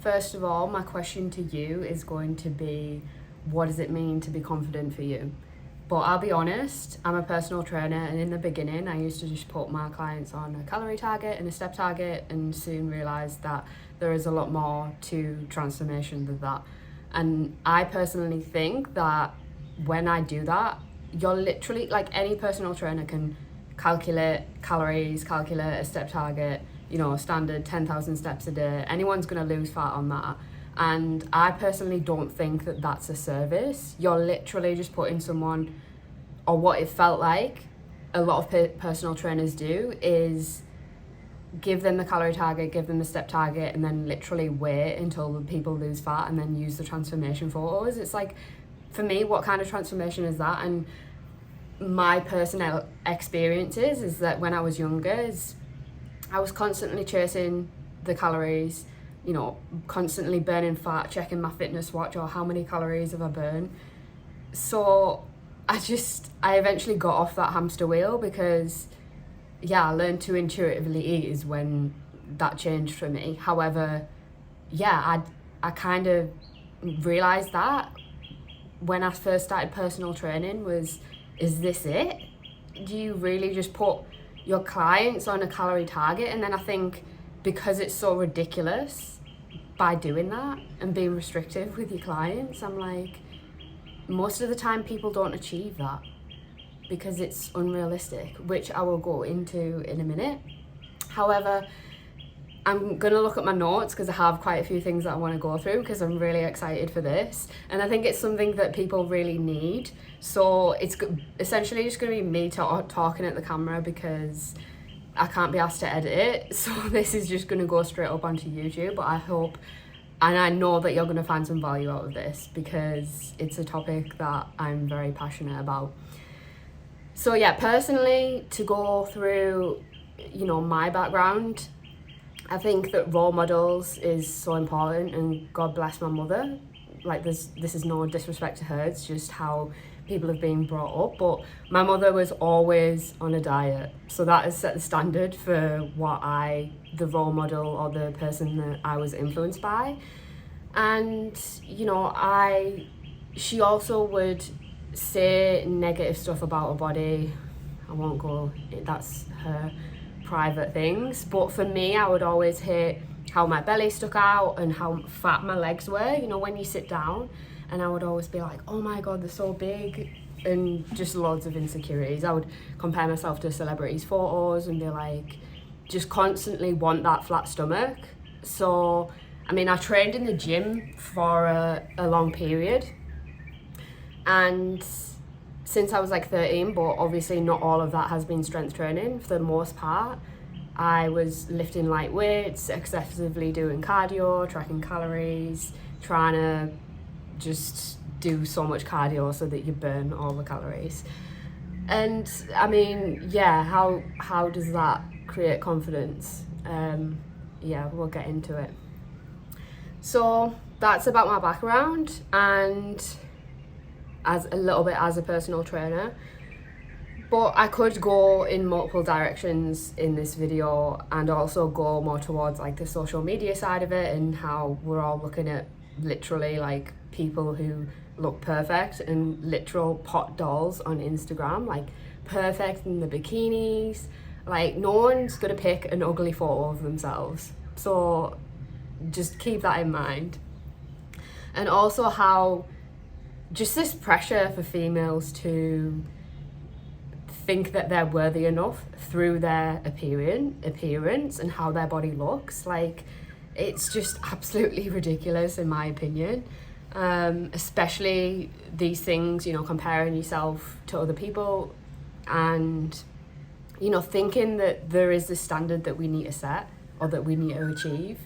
First of all, my question to you is going to be, what does it mean to be confident for you? But I'll be honest, I'm a personal trainer, and in the beginning I used to just put my clients on a calorie target and a step target, and soon realised that there is a lot more to transformation than that. And I personally think that when I do that, you're literally, like, any personal trainer can calculate calories, calculate a step target, standard 10,000 steps a day. Anyone's going to lose fat on that. And I personally don't think that that's a service. You're literally just putting someone, or what it felt like a lot of personal trainers do is give them the calorie target, give them the step target, and then literally wait until the people lose fat and then use the transformation photos. It's like, for me, what kind of transformation is that? And my personal experiences is that when I was younger, I was constantly chasing the calories, constantly burning fat, checking my fitness watch, or how many calories have I burned. So I eventually got off that hamster wheel, because I learned to intuitively eat is when that changed for me. However, I kind of realised that when I first started personal training is this it? Do you really just put your clients on a calorie target? And then I think, because it's so ridiculous, by doing that and being restrictive with your clients, I'm like, most of the time people don't achieve that because it's unrealistic, which I will go into in a minute. However, I'm going to look at my notes because I have quite a few things that I want to go through, because I'm really excited for this. And I think it's something that people really need. So it's essentially just going to be me talking at the camera, because I can't be asked to edit it. So this is just going to go straight up onto YouTube. But I hope, and I know that you're going to find some value out of this, because it's a topic that I'm very passionate about. So personally, to go through, my background, I think that role models is so important, and God bless my mother. Like, this is no disrespect to her, it's just how people have been brought up. But my mother was always on a diet, so that has set the standard for the role model or the person that I was influenced by. And she also would say negative stuff about her body. I won't go, that's her private things, but for me, I would always hate how my belly stuck out and how fat my legs were, when you sit down, and I would always be like, oh my god, they're so big, and just loads of insecurities. I would compare myself to celebrities' photos and be like, just constantly want that flat stomach. So I trained in the gym for a long period, and since I was like 13, but obviously not all of that has been strength training. For the most part, I was lifting light weights, excessively doing cardio, tracking calories, trying to just do so much cardio so that you burn all the calories. And how does that create confidence? We'll get into it. So that's about my background, and as a little bit as a personal trainer. But I could go in multiple directions in this video, and also go more towards like the social media side of it, and how we're all looking at literally like people who look perfect and literal pot dolls on Instagram, like perfect in the bikinis. Like, no one's gonna pick an ugly photo of themselves, so just keep that in mind. And also how just this pressure for females to think that they're worthy enough through their appearance and how their body looks. Like, it's just absolutely ridiculous in my opinion. Especially these things, comparing yourself to other people, and thinking that there is this standard that we need to set or that we need to achieve.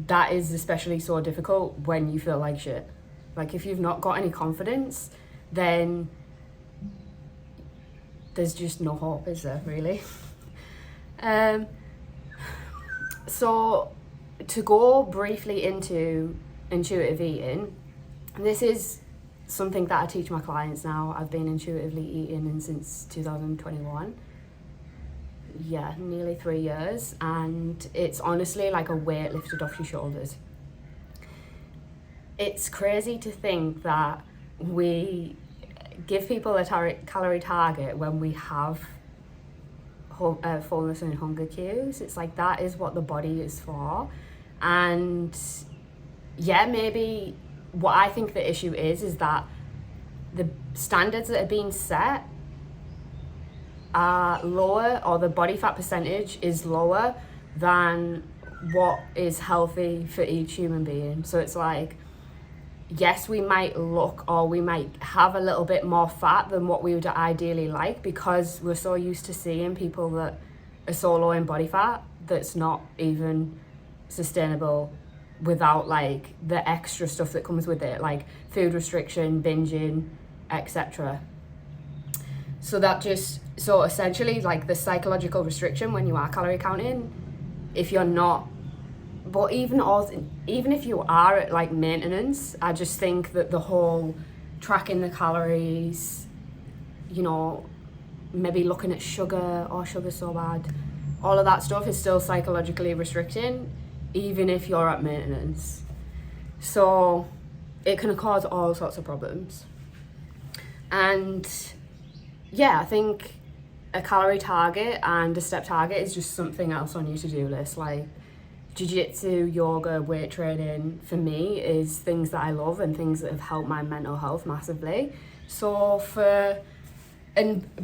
That is especially so difficult when you feel like shit. Like, if you've not got any confidence, then there's just no hope, is there, really? So to go briefly into intuitive eating, this is something that I teach my clients now. I've been intuitively eating since 2021. nearly 3 years, and it's honestly like a weight lifted off your shoulders. It's crazy to think that we give people a calorie target when we have fullness and hunger cues. It's like that is what the body is for. And yeah, maybe what I think the issue is that the standards that are being set are lower, or the body fat percentage is lower than what is healthy for each human being. So it's like, yes, we might look, or we might have a little bit more fat than what we would ideally like, because we're so used to seeing people that are so low in body fat that's not even sustainable without like the extra stuff that comes with it, like food restriction, binging, etc. So essentially, like the psychological restriction when you are calorie counting, if you're not, but even if you are at like maintenance, I just think that the whole tracking the calories, you know, maybe looking at sugar, or sugar's so bad, all of that stuff is still psychologically restricting, even if you're at maintenance. So it can cause all sorts of problems. And yeah, I think a calorie target and a step target is just something else on your to-do list. Like jiu-jitsu, yoga, weight training, for me, is things that I love and things that have helped my mental health massively. So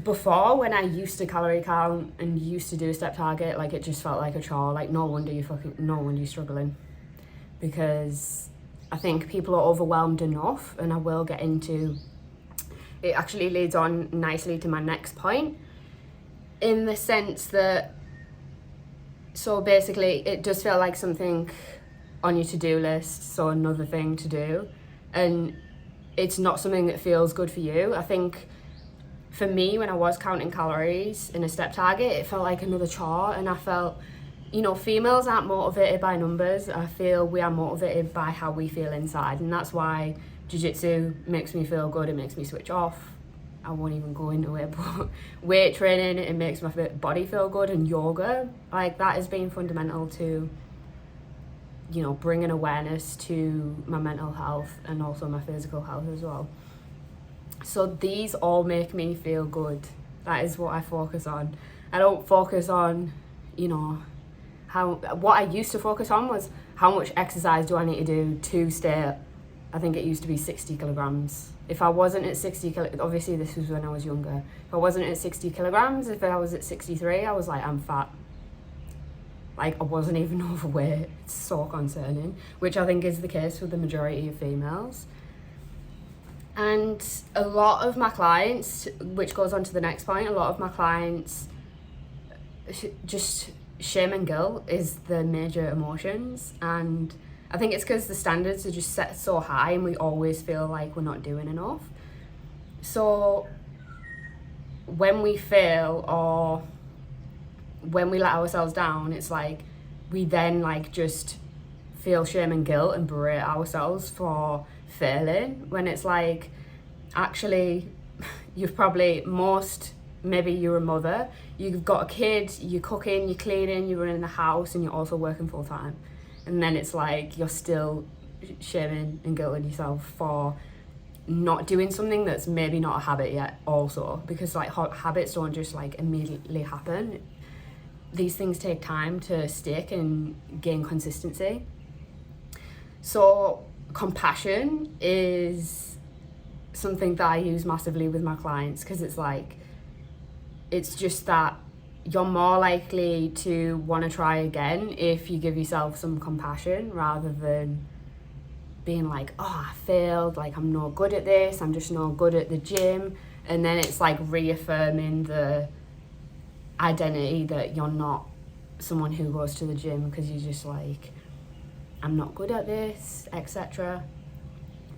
before, when I used to calorie count and used to do a step target, like it just felt like a chore. Like no wonder you're struggling, because I think people are overwhelmed enough, and I will get into it. Actually leads on nicely to my next point, in the sense that, so basically it does feel like something on your to-do list, so another thing to do, and it's not something that feels good for you. I think for me, when I was counting calories in a step target, it felt like another chore, and I felt, you know, females aren't motivated by numbers. I feel we are motivated by how we feel inside, and that's why jiu-jitsu makes me feel good. It makes me switch off. I won't even go into it, but weight training, it makes my body feel good, and yoga, like that has been fundamental to, you know, bringing awareness to my mental health and also my physical health as well. So these all make me feel good. That is what I focus on. I don't focus on, you know, what I used to focus on was how much exercise do I need to do to stay, I think it used to be 60 kilograms. If I wasn't at 60 obviously this was when I was younger. If I wasn't at 60 kilograms, if I was at 63, I was like, I'm fat. Like I wasn't even overweight. It's so concerning, which I think is the case with the majority of females. And a lot of my clients, which goes on to the next point, a lot of my clients, just shame and guilt is the major emotions. And I think it's because the standards are just set so high, and we always feel like we're not doing enough. So when we fail, or when we let ourselves down, it's like we then like just feel shame and guilt and berate ourselves for failing, when it's like, actually, maybe you're a mother, you've got a kid, you're cooking, you're cleaning, you're running the house, and you're also working full time. And then it's like you're still shaming and guilting yourself for not doing something that's maybe not a habit yet also, because like habits don't just like immediately happen. These things take time to stick and gain consistency. So compassion is something that I use massively with my clients, because it's like, it's just that you're more likely to want to try again if you give yourself some compassion, rather than being like, oh, I failed, like I'm not good at this, I'm just not good at the gym. And then it's like reaffirming the identity that you're not someone who goes to the gym, because you're just like, I'm not good at this, etc.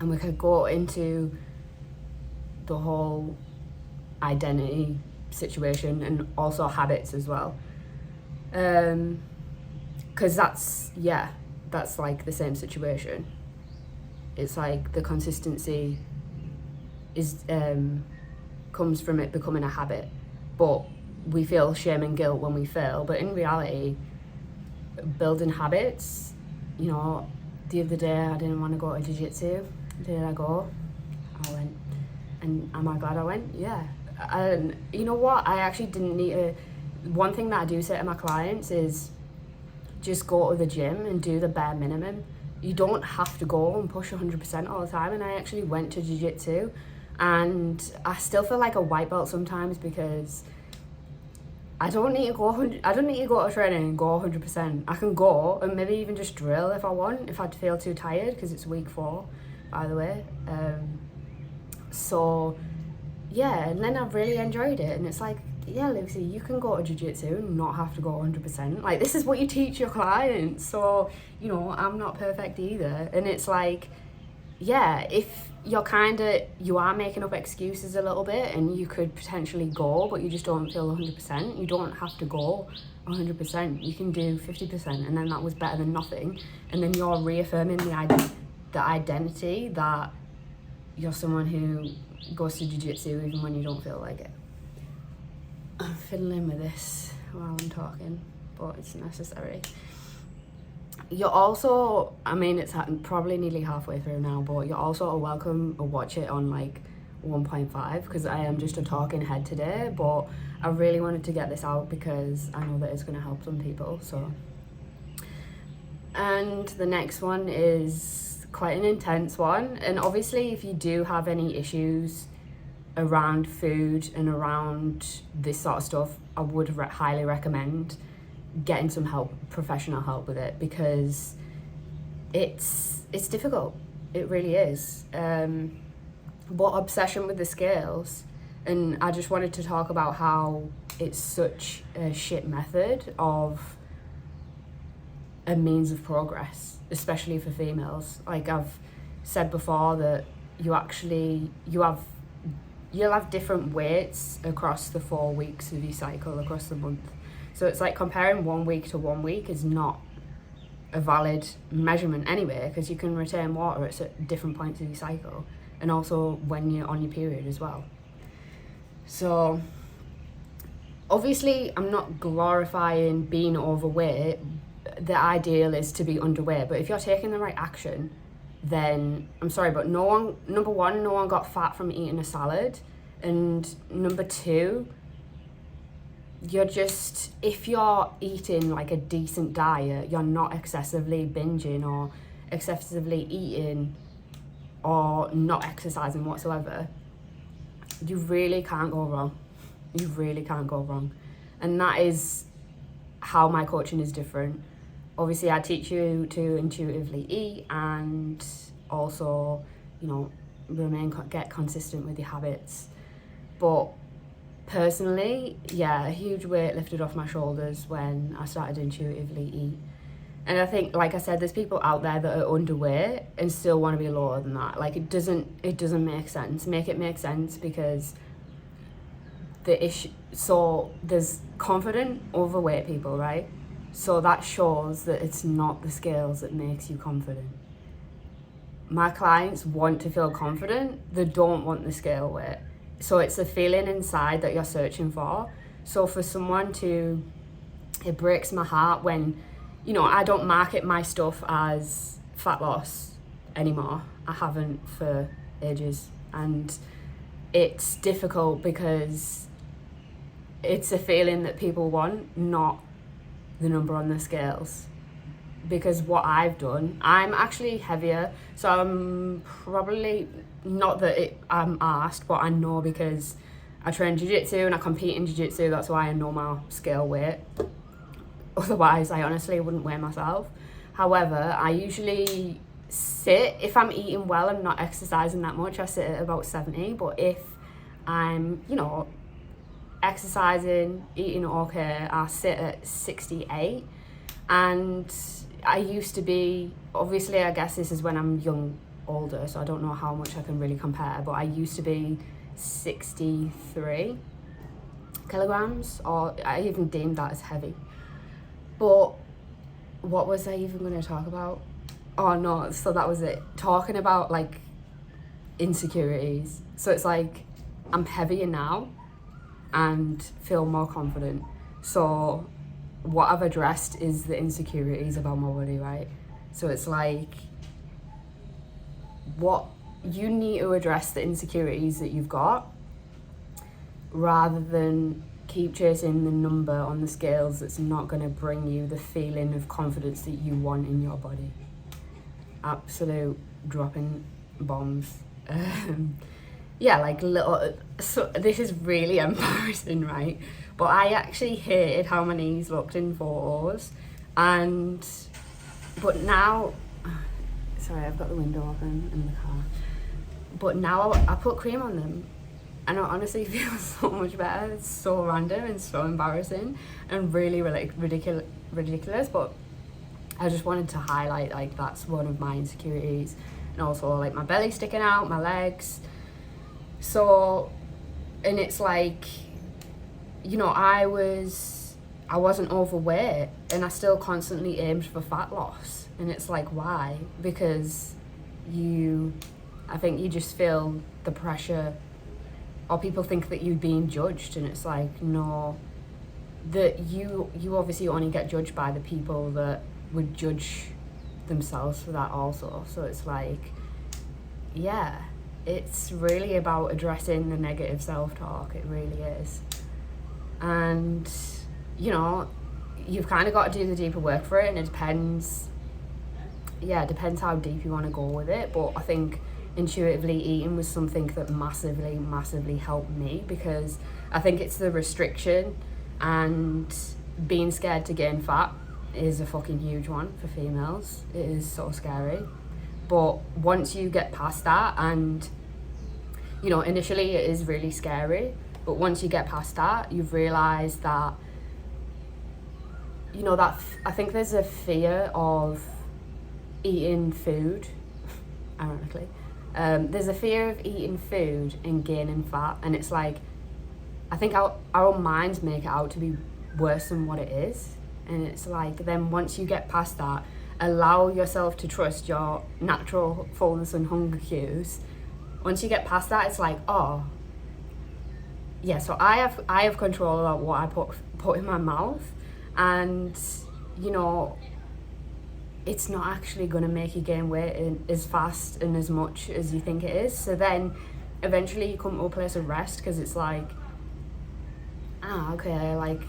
And we could go into the whole identity situation and also habits as well, because that's like the same situation. It's like the consistency is comes from it becoming a habit, but we feel shame and guilt when we fail, but in reality, building habits, you know, the other day I didn't want to go to jiu-jitsu. Did I go? I went. And am I glad I went? Yeah. And you know what? I actually didn't need to. One thing that I do say to my clients is just go to the gym and do the bare minimum. You don't have to go and push 100% all the time. And I actually went to jiu-jitsu, and I still feel like a white belt sometimes because I don't need to go. I don't need to go to training and go 100%. I can go and maybe even just drill if I want. If I feel too tired, because it's week 4, by the way. So yeah, and then I've really enjoyed it, and it's like, yeah, Lucy, you can go to jiu-jitsu and not have to go 100%. Like, this is what you teach your clients. So, you know, I'm not perfect either. And it's like, yeah, if you are making up excuses a little bit and you could potentially go, but you just don't feel 100%, you don't have to go 100%. You can do 50%, and then that was better than nothing. And then you're reaffirming the identity that you're someone who goes to jiu-jitsu even when you don't feel like it. I'm fiddling with this while I'm talking, but it's necessary. You're also, I mean, it's probably nearly halfway through now, but you're also welcome to watch it on like 1.5, because I am just a talking head today, but I really wanted to get this out because I know that it's going to help some people. So, and the next one is quite an intense one, and obviously if you do have any issues around food and around this sort of stuff, I would highly recommend getting some help, professional help with it, because it's difficult. It really is. But obsession with the scales, and I just wanted to talk about how it's such a shit method of a means of progress, especially for females. Like I've said before, that you'll have different weights across the 4 weeks of your cycle, across the month. So it's like comparing 1 week to 1 week is not a valid measurement anyway, because you can retain water at different points of your cycle, and also when you're on your period as well. So obviously I'm not glorifying being overweight. The ideal is to be underweight, but if you're taking the right action, then I'm sorry, but number one, no one got fat from eating a salad. And number 2, if you're eating like a decent diet, you're not excessively binging or excessively eating or not exercising whatsoever, you really can't go wrong. You really can't go wrong. And that is how my coaching is different. Obviously, I teach you to intuitively eat and also, you know, get consistent with your habits. But personally, yeah, a huge weight lifted off my shoulders when I started to intuitively eat. And I think, like I said, there's people out there that are underweight and still want to be lower than that. Like, it doesn't make sense. Make it make sense, because so there's confident overweight people, right? So that shows that it's not the scales that makes you confident. My clients want to feel confident. They don't want the scale weight. So it's a feeling inside that you're searching for. So for someone it breaks my heart when, you know, I don't market my stuff as fat loss anymore. I haven't for ages. And it's difficult because it's a feeling that people want, not the number on the scales. Because what I've done, I'm actually heavier, so I'm probably, not that I'm asked, but I know because I train jiu-jitsu and I compete in jiu-jitsu, that's why I know my scale weight. Otherwise, I honestly wouldn't weigh myself. However, I usually sit, if I'm eating well and not exercising that much, I sit at about 70, but if I'm, you know, exercising, eating okay, I sit at 68. And I used to be, obviously I guess this is when I'm older, so I don't know how much I can really compare, but I used to be 63 kilograms, or I even deemed that as heavy. But what was I even going to talk about? Oh no, so that was it. Talking about like insecurities. So it's like, I'm heavier now, and feel more confident. So what I've addressed is the insecurities about my body, right? So it's like, what you need to address the insecurities that you've got rather than keep chasing the number on the scales that's not going to bring you the feeling of confidence that you want in your body. Absolute dropping bombs. Yeah, like little, so this is really embarrassing, right? But I actually hated how my knees looked in photos, but now, sorry, I've got the window open in the car, but now I put cream on them and I honestly feel so much better. It's so random and so embarrassing and really ridiculous, but I just wanted to highlight, like, that's one of my insecurities. And also, like, my belly sticking out, my legs. So, and it's like, you know, I wasn't overweight and I still constantly aimed for fat loss. And it's like, why? Because I think you just feel the pressure, or people think that you're being judged, and it's like, no, that you obviously only get judged by the people that would judge themselves for that also. So it's like, yeah, it's really about addressing the negative self-talk. It really is. And, you know, you've kind of got to do the deeper work for it, and it depends how deep you want to go with it. But I think intuitively eating was something that massively helped me, because I think it's the restriction and being scared to gain fat is a fucking huge one for females. It is so scary. But once you get past that, and, you know, initially it is really scary, but once you get past that, you've realised that, you know, that I think there's a fear of eating food, ironically. There's a fear of eating food and gaining fat, and it's like, I think our own minds make it out to be worse than what it is. And it's like, then once you get past that, allow yourself to trust your natural fullness and hunger cues. Once you get past that, it's like, oh, yeah, so I have control about what I put in my mouth, and, you know, it's not actually going to make you gain weight as fast and as much as you think it is. So then eventually you come to a place of rest, because it's like, okay, like,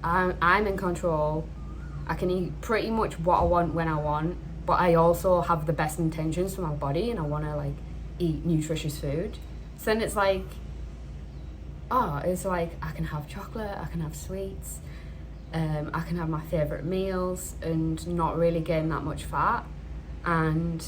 I'm in control. I can eat pretty much what I want when I want, but I also have the best intentions for my body, and I want to, like, eat nutritious food. So then it's like, it's like, I can have chocolate, I can have sweets, I can have my favourite meals and not really gain that much fat, and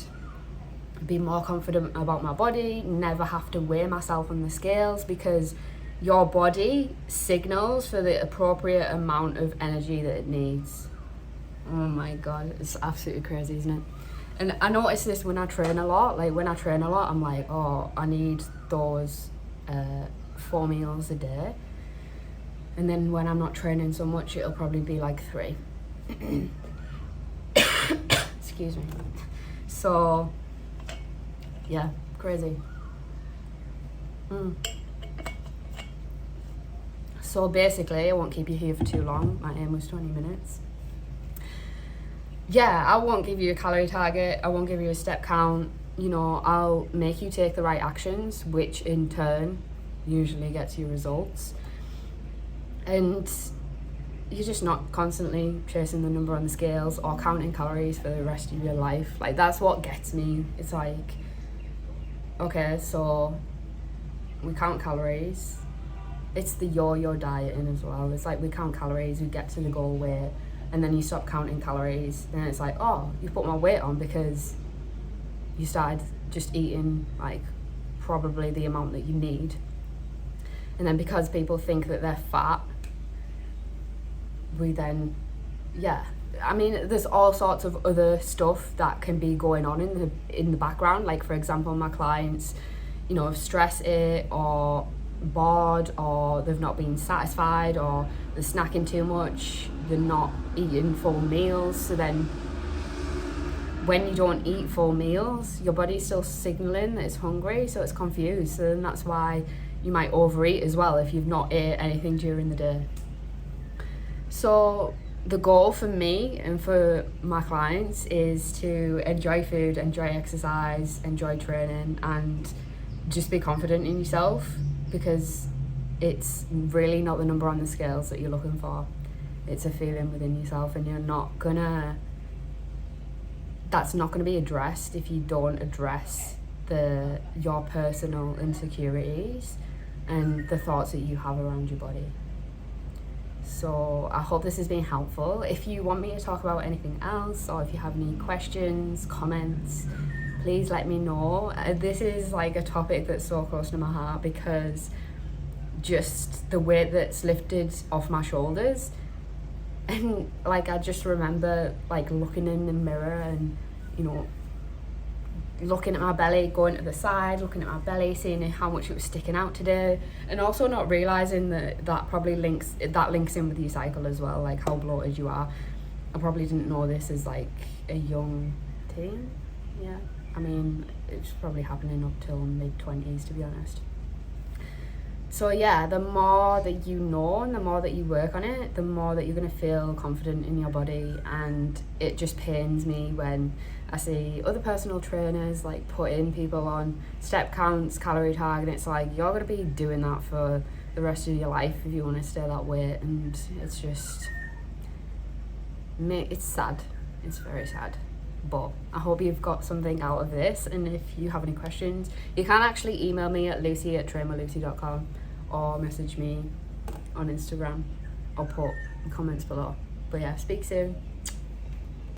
be more confident about my body, never have to weigh myself on the scales, because your body signals for the appropriate amount of energy that it needs. Oh my God, it's absolutely crazy, isn't it? And I notice this when I train a lot. Like, when I train a lot, I'm like, oh, I need those 4 meals a day. And then when I'm not training so much, it'll probably be like 3. Excuse me. So, yeah, crazy. So basically, I won't keep you here for too long. My aim was 20 minutes. Yeah, I won't give you a calorie target. I won't give you a step count. You know, I'll make you take the right actions, which in turn usually gets you results. And you're just not constantly chasing the number on the scales or counting calories for the rest of your life. Like, that's what gets me. It's like, okay, so we count calories. It's the yo-yo dieting as well. It's like, we count calories, we get to the goal weight, and then you stop counting calories. And it's like, oh, you put my weight on because you started just eating, like, probably the amount that you need. And then because people think that they're fat, we then, yeah. I mean, there's all sorts of other stuff that can be going on in the background. Like, for example, my clients, you know, have stressed it, or bored, or they've not been satisfied, or they're snacking too much, they're not eating full meals. So then when you don't eat full meals, your body's still signaling that it's hungry, so it's confused. So then that's why you might overeat as well if you've not ate anything during the day. So the goal for me and for my clients is to enjoy food, enjoy exercise, enjoy training, and just be confident in yourself, because it's really not the number on the scales that you're looking for. It's a feeling within yourself, and that's not gonna be addressed if you don't address your personal insecurities and the thoughts that you have around your body. So I hope this has been helpful. If you want me to talk about anything else, or if you have any questions, comments, please let me know. This is like a topic that's so close to my heart, because just the weight that's lifted off my shoulders, and like I just remember like looking in the mirror and, you know, looking at my belly, going to the side, looking at my belly, seeing how much it was sticking out today, and also not realizing that probably links in with your cycle as well, like how bloated you are. I probably didn't know this as like a young teen. Yeah, I mean, it's probably happening up till mid-20s, to be honest. So yeah, the more that you know and the more that you work on it, the more that you're going to feel confident in your body. And it just pains me when I see other personal trainers like putting people on step counts, calorie target, and it's like, you're going to be doing that for the rest of your life if you want to stay that weight. And it's just, it's sad. It's very sad. But I hope you've got something out of this, and if you have any questions, you can actually email me at lucy@trainwithlucy.com, or message me on Instagram, or put comments below. But yeah, speak soon.